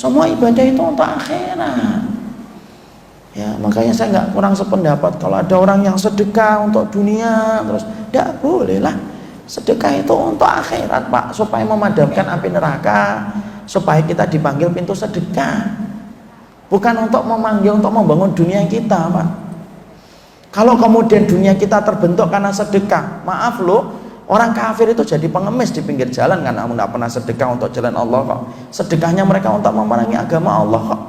Semua ibadah itu untuk akhirat. Ya, makanya saya nggak kurang sependapat kalau ada orang yang sedekah untuk dunia terus, tidak boleh lah. Sedekah itu untuk akhirat, Pak, supaya memadamkan api neraka, supaya kita dipanggil pintu sedekah, bukan untuk memanggil untuk membangun dunia kita, Pak. Kalau kemudian dunia kita terbentuk karena sedekah, maaf loh, orang kafir itu jadi pengemis di pinggir jalan karena nggak pernah sedekah untuk jalan Allah kok. Sedekahnya mereka untuk memerangi agama Allah kok.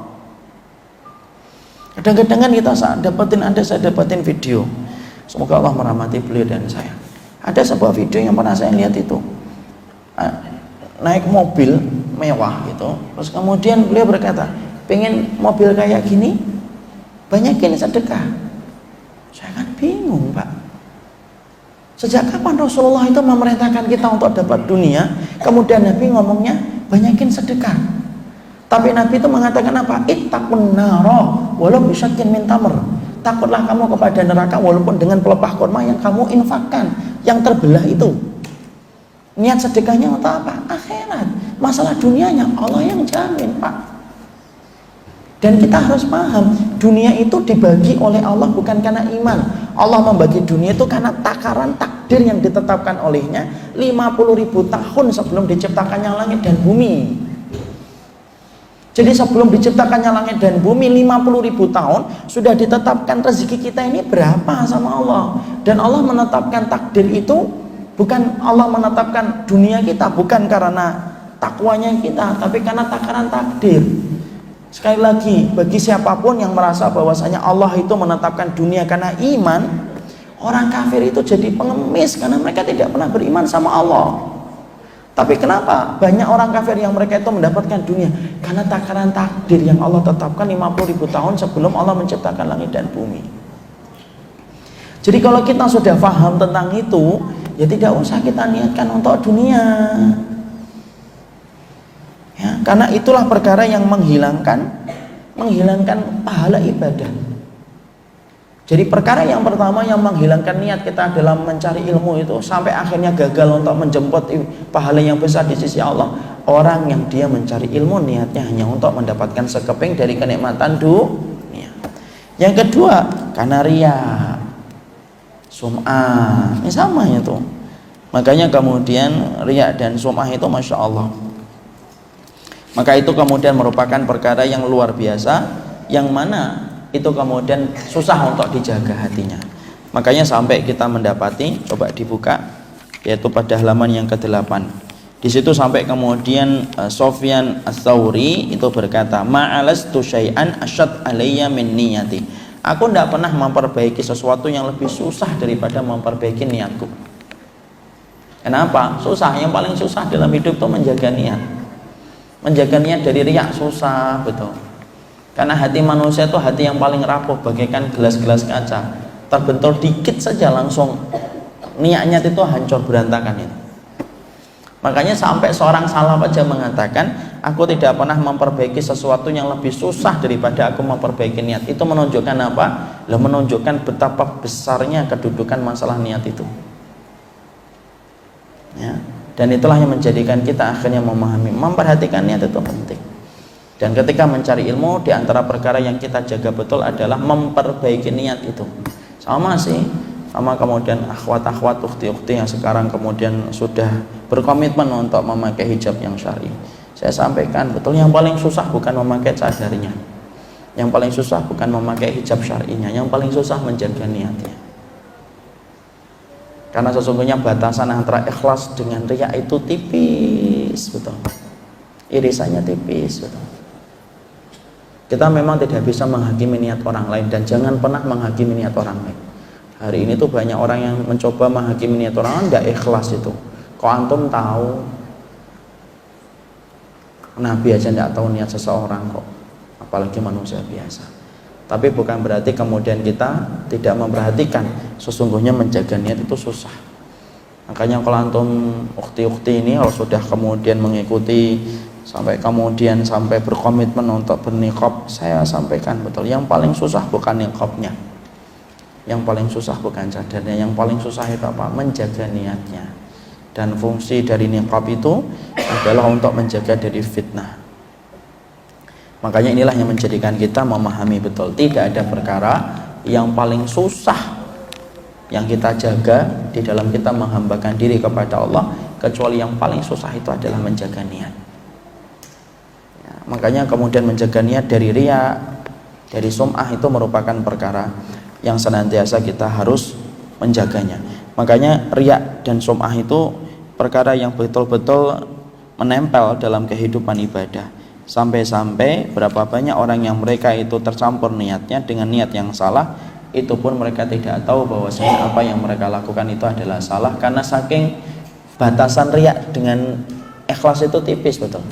Kadang-kadang kita saya dapetin video. Semoga Allah merahmati beliau dan saya. Ada sebuah video yang pernah saya lihat itu, naik mobil mewah gitu, terus kemudian beliau berkata, pengen mobil kayak gini, banyakin sedekah. Saya kan bingung, Pak. Sejak kapan Rasulullah itu memerintahkan kita untuk dapat dunia, kemudian Nabi ngomongnya banyakin sedekah. Tapi Nabi itu mengatakan apa? Ittaqun naro walau bisyakin min tamr. Takutlah kamu kepada neraka walaupun dengan pelepah kurma yang kamu infakkan, yang terbelah itu. Niat sedekahnya untuk apa? Akhirat. Masalah dunianya Allah yang jamin, Pak. Dan kita harus paham, dunia itu dibagi oleh Allah bukan karena iman. Allah membagi dunia itu karena takaran takdir yang ditetapkan olehnya 50.000 tahun sebelum diciptakannya langit dan bumi. Jadi sebelum diciptakannya langit dan bumi 50.000 tahun sudah ditetapkan rezeki kita ini berapa sama Allah. Dan Allah menetapkan takdir itu bukan, Allah menetapkan dunia kita bukan karena takwanya kita, tapi karena takaran takdir. Sekali lagi, bagi siapapun yang merasa bahwasanya Allah itu menetapkan dunia karena iman, orang kafir itu jadi pengemis karena mereka tidak pernah beriman sama Allah. Tapi kenapa banyak orang kafir yang mereka itu mendapatkan dunia? Karena takaran takdir yang Allah tetapkan 50.000 tahun sebelum Allah menciptakan langit dan bumi. Jadi kalau kita sudah paham tentang itu, ya tidak usah kita niatkan untuk dunia. Ya, karena itulah perkara yang menghilangkan pahala ibadah. Jadi perkara yang pertama yang menghilangkan niat kita dalam mencari ilmu itu sampai akhirnya gagal untuk menjemput pahala yang besar di sisi Allah, orang yang dia mencari ilmu niatnya hanya untuk mendapatkan sekeping dari kenikmatan dunia. Yang kedua, karena riya, sum'ah, ini sama itu. Makanya kemudian riya dan sum'ah itu masya Allah. Maka itu kemudian merupakan perkara yang luar biasa, yang mana itu kemudian susah untuk dijaga hatinya. Makanya sampai kita mendapati, coba dibuka, yaitu pada halaman yang ke-8. Di situ sampai kemudian Sufyan Ats-Tsauri itu berkata, ma'alastu syai'an asyad alayya min niyati. Aku tidak pernah memperbaiki sesuatu yang lebih susah daripada memperbaiki niatku. Kenapa? Susah. Yang paling susah dalam hidup itu menjaga niat. Menjaga niat dari riya susah, betul. Karena hati manusia itu hati yang paling rapuh, bagaikan gelas-gelas kaca. Terbentur dikit saja langsung niatnya itu hancur berantakan itu. Makanya sampai seorang salaf aja mengatakan, aku tidak pernah memperbaiki sesuatu yang lebih susah daripada aku memperbaiki niat. Itu menunjukkan apa? Menunjukkan betapa besarnya kedudukan masalah niat itu. Ya. Dan itulah yang menjadikan kita akhirnya memahami, memperhatikan niat itu penting. Dan ketika mencari ilmu, di antara perkara yang kita jaga betul adalah memperbaiki niat itu. Sama sih, sama kemudian akhwat-akhwat, ukhti-ukhti yang sekarang kemudian sudah berkomitmen untuk memakai hijab yang syar'i. Saya sampaikan betul, yang paling susah bukan memakai cadarnya, yang paling susah bukan memakai hijab syar'inya, yang paling susah menjaga niatnya. Karena sesungguhnya batasan antara ikhlas dengan riya itu tipis, betul. Irisannya tipis, betul. Kita memang tidak bisa menghakimi niat orang lain, dan jangan pernah menghakimi niat orang lain. Hari ini tuh banyak orang yang mencoba menghakimi niat orang lain, tidak ikhlas itu. Kok antum tahu? Nabi aja tidak tahu niat seseorang kok, apalagi manusia biasa. Tapi bukan berarti kemudian kita tidak memperhatikan. Sesungguhnya menjaga niat itu susah. Makanya kalau antum ukhti-ukhti ini kalau sudah kemudian mengikuti sampai kemudian sampai berkomitmen untuk berniqab, saya sampaikan betul, yang paling susah bukan niqabnya, yang paling susah bukan cadarnya, yang paling susah itu apa? Menjaga niatnya. Dan fungsi dari niqab itu adalah untuk menjaga dari fitnah. Makanya inilah yang menjadikan kita memahami betul, tidak ada perkara yang paling susah yang kita jaga di dalam kita menghambakan diri kepada Allah, kecuali yang paling susah itu adalah menjaga niat. Ya, makanya kemudian menjaga niat dari riya, dari sum'ah itu merupakan perkara yang senantiasa kita harus menjaganya. Makanya riya dan sum'ah itu perkara yang betul-betul menempel dalam kehidupan ibadah. Sampai-sampai berapa banyak orang yang mereka itu tercampur niatnya dengan niat yang salah, itu pun mereka tidak tahu bahwasanya apa yang mereka lakukan itu adalah salah, karena saking batasan riya dengan ikhlas itu tipis betul.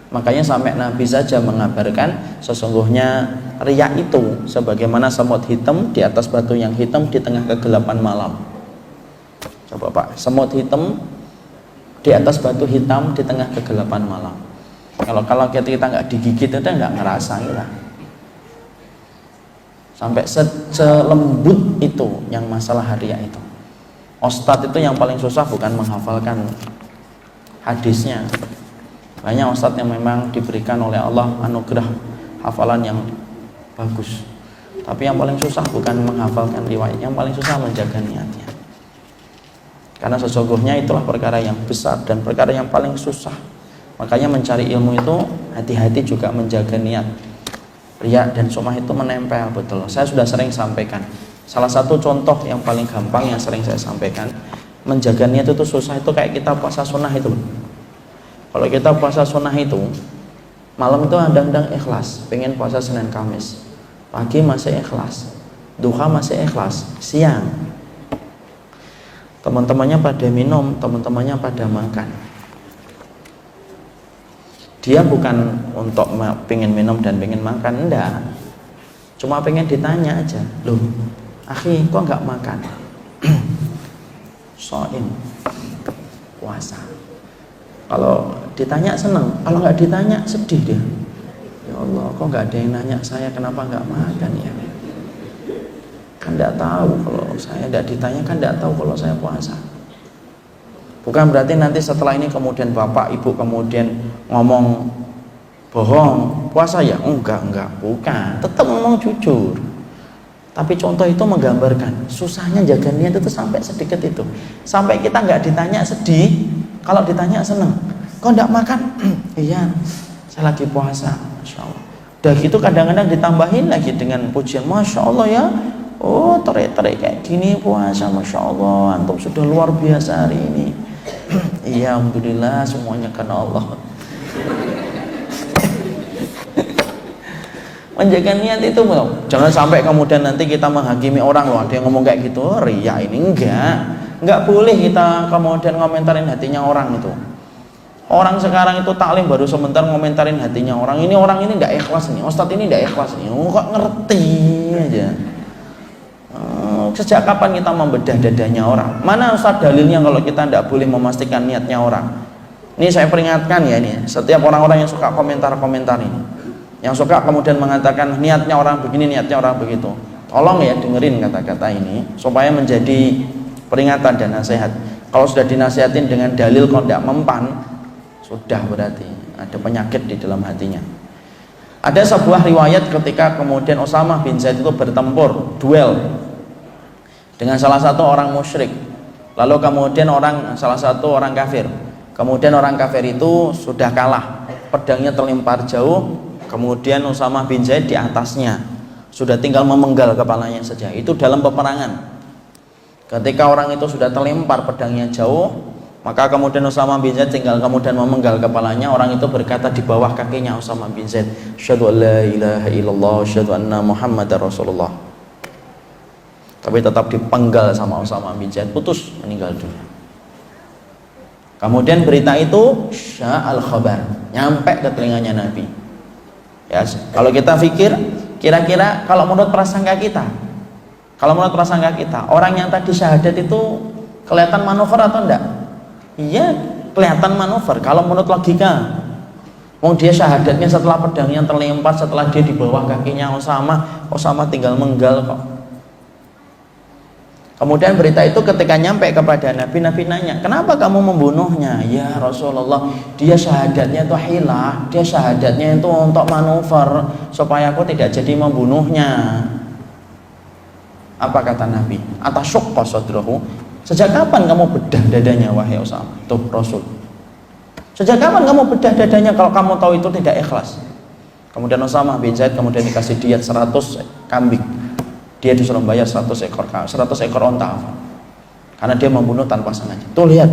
Makanya sampai Nabi saja mengabarkan sesungguhnya riya itu sebagaimana semut hitam di atas batu yang hitam di tengah kegelapan malam. Coba Pak, semut hitam di atas batu hitam di tengah kegelapan malam. Kalau kita nggak digigit itu nggak ngerasa kita. Sampai selembut itu yang masalah riya itu. Ustadz itu yang paling susah bukan menghafalkan hadisnya. Banyak ustadz yang memang diberikan oleh Allah anugerah hafalan yang bagus. Tapi yang paling susah bukan menghafalkan riwayat, yang paling susah menjaga niatnya. Karena sesungguhnya itulah perkara yang besar dan perkara yang paling susah. Makanya mencari ilmu itu hati-hati juga menjaga niat. Riya dan sum'ah itu menempel betul. Saya sudah sering sampaikan. Salah satu contoh yang paling gampang yang sering saya sampaikan, menjaga niat itu susah itu kayak kita puasa sunnah itu. Kalau kita puasa sunnah itu, malam itu kadang-kadang ikhlas, pengen puasa Senin Kamis. Pagi masih ikhlas, duha masih ikhlas, siang teman-temannya pada minum, teman-temannya pada makan. Dia bukan untuk pengen minum dan pengen makan, enggak. Cuma pengen ditanya aja, loh, akhi kok nggak makan? Shaim, puasa. Kalau ditanya seneng, kalau nggak ditanya sedih dia. Ya Allah, kok nggak ada yang nanya saya kenapa nggak makan ya? Kan nggak tahu kalau saya nggak ditanya, kan nggak tahu kalau saya puasa. Bukan berarti nanti setelah ini kemudian bapak ibu kemudian ngomong bohong puasa ya, enggak, bukan, tetap ngomong jujur. Tapi contoh itu menggambarkan susahnya jaga niat itu sampai sedikit itu, sampai kita nggak ditanya sedih, kalau ditanya seneng. Kok nggak makan? Iya, saya lagi puasa, masya Allah. Udah gitu kadang-kadang ditambahin lagi dengan pujian, masya Allah ya. Oh, terik-terik kayak gini puasa, masya Allah, antum sudah luar biasa hari ini. Iya, alhamdulillah semuanya karena Allah. Menjaga niat itu jangan sampai kemudian nanti kita menghakimi orang loh, ada yang ngomong kayak gitu, oh, riya ini enggak boleh kita kemudian ngomentarin hatinya orang itu. Orang sekarang itu taklim baru sebentar ngomentarin hatinya orang ini enggak ikhlas nih, ustadz ini enggak ikhlas nih, kok ngerti aja. Sejak kapan kita membedah dadanya orang? Mana ustadz dalilnya kalau kita tidak boleh memastikan niatnya orang? Ini saya peringatkan ya, ini setiap orang-orang yang suka komentar-komentar ini, yang suka kemudian mengatakan niatnya orang begini, niatnya orang begitu, tolong ya dengerin kata-kata ini supaya menjadi peringatan dan nasihat. Kalau sudah dinasihatin dengan dalil kok tidak mempan, sudah berarti ada penyakit di dalam hatinya. Ada sebuah riwayat ketika kemudian Usamah bin Zaid itu bertempur, duel dengan salah satu orang musyrik. Lalu kemudian salah satu orang kafir. Kemudian orang kafir itu sudah kalah, pedangnya terlempar jauh. Kemudian Usamah bin Zaid di atasnya, sudah tinggal memenggal kepalanya saja. Itu dalam peperangan. Ketika orang itu sudah terlempar pedangnya jauh, maka kemudian Usamah bin Zaid tinggal kemudian memenggal kepalanya. Orang itu berkata di bawah kakinya Usamah bin Zaid, "Asyhadu an la ilaha illallah, asyhadu anna Muhammadar Rasulullah." Tapi tetap dipenggal sama Usamah bin Zaid, putus, meninggal dunia. Kemudian berita itu sya'al khabar, nyampe ke telinganya Nabi. Ya, kalau kita pikir, kira-kira kalau menurut prasangka kita, orang yang tadi syahadat itu kelihatan manuver atau enggak? Iya, kelihatan manuver. Kalau menurut logika, dia syahadatnya setelah pedangnya terlempar, setelah dia di bawah kakinya Usamah tinggal menggal kok. Kemudian berita itu ketika nyampe kepada Nabi, Nabi nanya, kenapa kamu membunuhnya? Ya Rasulullah, dia syahadatnya itu hilah, dia syahadatnya itu untuk manuver supaya aku tidak jadi membunuhnya. Apa kata Nabi? Atasyukka sadrahu, sejak kapan kamu bedah dadanya wahai Usama? Tuh Rasul, sejak kapan kamu bedah dadanya kalau kamu tahu itu tidak ikhlas? Kemudian Usama bin Zaid kemudian dikasih diat 100 kambing. Dia disuruh bayar 100 ekor onta, karena dia membunuh tanpa sengaja. Tuh lihat,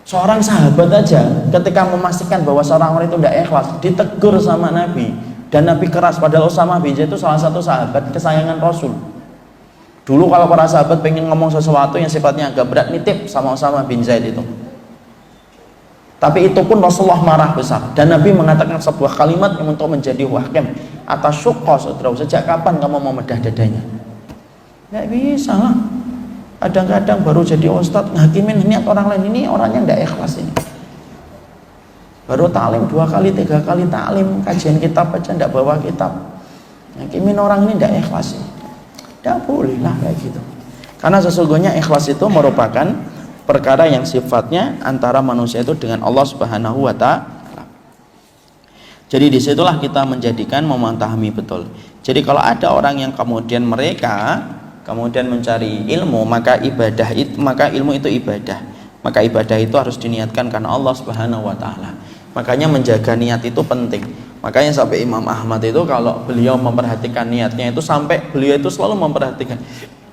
seorang sahabat aja ketika memastikan bahwa seorang orang itu tidak ikhlas ditegur sama Nabi, dan Nabi keras. Padahal Usama bin Zaid itu salah satu sahabat kesayangan Rasul. Dulu kalau para sahabat pengen ngomong sesuatu yang sifatnya agak berat, nitip sama Usama bin Zaid itu. Tapi itu pun Rasulullah marah besar, dan Nabi mengatakan sebuah kalimat yang untuk menjadi hakim. Atasyukka sadrahu, sejak kapan kamu mau membedah dadanya? Nggak bisa lah. Kadang-kadang baru jadi ustadz ngakimin niat orang lain, ini orangnya nggak ikhlas ini. Baru taklim 2 kali 3 kali taklim, kajian kitab aja nggak bawa kitab. Ngakimin orang ini nggak ikhlas ini. Nggak boleh lah kayak gitu. Karena sesungguhnya ikhlas itu merupakan perkara yang sifatnya antara manusia itu dengan Allah Subhanahu wa Ta'ala. Jadi disitulah kita menjadikan memahami betul. Jadi kalau ada orang yang kemudian mereka kemudian mencari ilmu, maka ilmu itu ibadah. Maka ibadah itu harus diniatkan karena Allah Subhanahu wa Ta'ala. Makanya menjaga niat itu penting. Makanya sampai Imam Ahmad itu kalau beliau memperhatikan niatnya itu, sampai beliau itu selalu memperhatikan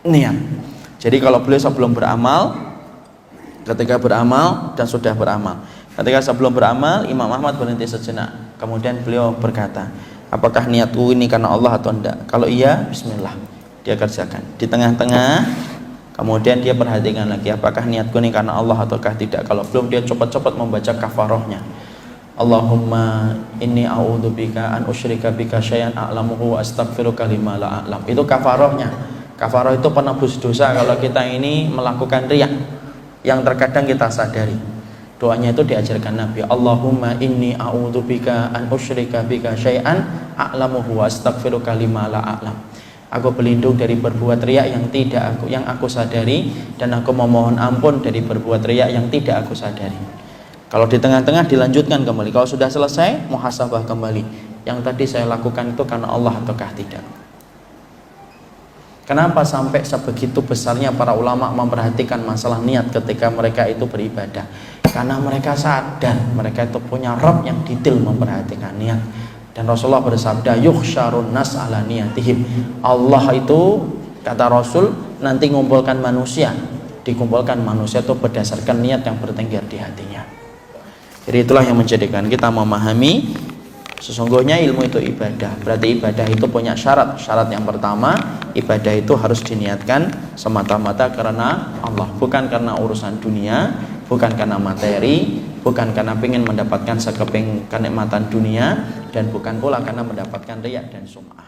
niat. Jadi kalau beliau sebelum beramal, ketika beramal, dan sudah beramal. Ketika sebelum beramal, Imam Ahmad berhenti sejenak. Kemudian beliau berkata, apakah niatku ini karena Allah atau tidak? Kalau iya, bismillah, dia kerjakan. Di tengah-tengah, kemudian dia perhatikan lagi, apakah niatku ini karena Allah ataukah tidak? Kalau belum, dia cepat-cepat membaca kafarohnya. Allahumma inni a'udzubika an usyrika bika syai'an a'lamuhu wa astaghfiruka lima la a'lam. Itu kafarohnya. Kafaroh itu penebus dosa kalau kita ini melakukan riya yang terkadang kita sadari. Doanya itu diajarkan Nabi, Allahumma inni a'udzubika an usyrika bika syai'an a'lamuhu wa astaghfiruka lima la a'lam. Aku berlindung dari berbuat riya yang aku sadari, dan aku memohon ampun dari berbuat riya yang tidak aku sadari. Kalau di tengah-tengah dilanjutkan kembali. Kalau sudah selesai, muhasabah kembali. Yang tadi saya lakukan itu karena Allah ataukah tidak? Kenapa sampai sebegitu besarnya para ulama memperhatikan masalah niat ketika mereka itu beribadah? Karena mereka sadar mereka itu punya Rabb yang detail memperhatikan niat. Dan Rasulullah bersabda, yuhsyarun nas ala niyatihim. Allah itu, kata Rasul, nanti ngumpulkan manusia. Dikumpulkan manusia itu berdasarkan niat yang bertengger di hatinya. Jadi itulah yang menjadikan kita memahami sesungguhnya ilmu itu ibadah. Berarti ibadah itu punya syarat. Syarat yang pertama, ibadah itu harus diniatkan semata-mata karena Allah, bukan karena urusan dunia, bukan karena materi, bukan karena ingin mendapatkan sekeping kenikmatan dunia, dan bukan pula karena mendapatkan riya dan sum'ah.